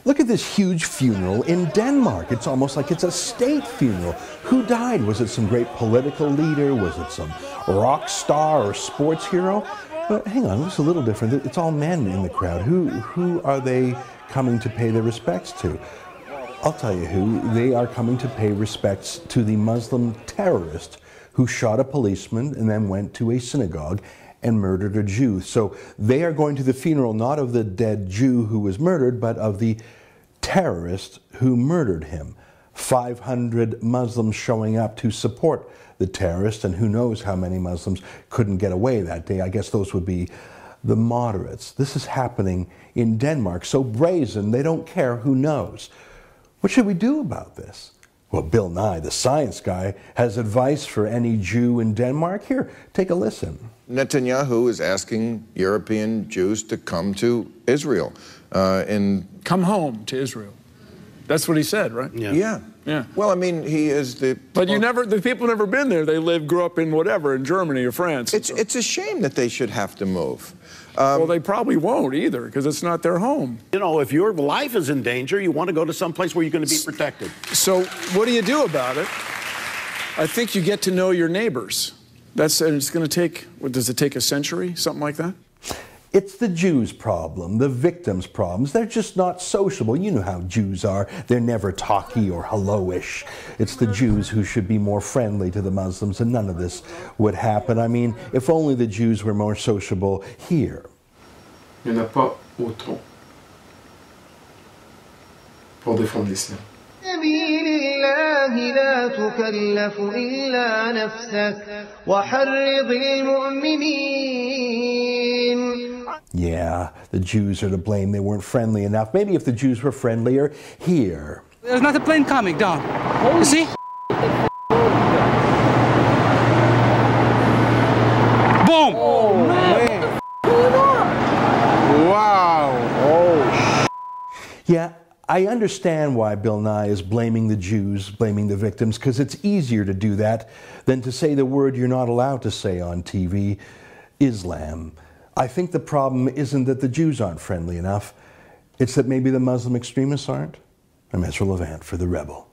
Look at this huge funeral in Denmark. It's almost like it's a state funeral. Who died? Was it some great political leader? Was it some rock star or sports hero? But hang on, it's a little different. It's all men in the crowd. Who are they coming to pay their respects to? I'll tell you who. They are coming to pay respects to the Muslim terrorist who shot a policeman and then went to a synagogue and murdered a Jew. So they are going to the funeral not of the dead Jew who was murdered, but of the terrorist who murdered him. 500 Muslims showing up to support the terrorist, and who knows how many Muslims couldn't get away that day. I guess those would be the moderates. This is happening in Denmark, so brazen, they don't care who knows. What should we do about this? Well, Bill Nye, the science guy, has advice for any Jew in Denmark. Here, take a listen. Netanyahu is asking European Jews to come to Israel. Come home to Israel. That's what he said, right? Yeah. Well, I mean, he is the... But the people never been there. They grew up in whatever, in Germany or France. It's a shame that they should have to move. Well, they probably won't either, because it's not their home. You know, if your life is in danger, you want to go to some place where you're going to be protected. So what do you do about it? I think you get to know your neighbors. And it's going to take, what, does it take a century? Something like that? It's the Jews' problem, the victims' problems. They're just not sociable. You know how Jews are. They're never talky or hello-ish. It's the Jews who should be more friendly to the Muslims, and none of this would happen. I mean, if only the Jews were more sociable here. Il n'y en a pas autant pour défendre l'islam. لا تكلف إلا نفسك وحرض المؤمنين. Yeah, the Jews are to blame. They weren't friendly enough. Maybe if the Jews were friendlier here. There's not a plane coming down. You see? Boom! Oh, man. Wow. Oh, yeah. I understand why Bill Nye is blaming the Jews, blaming the victims, because it's easier to do that than to say the word you're not allowed to say on TV, Islam. I think the problem isn't that the Jews aren't friendly enough. It's that maybe the Muslim extremists aren't. I'm Ezra Levant for The Rebel.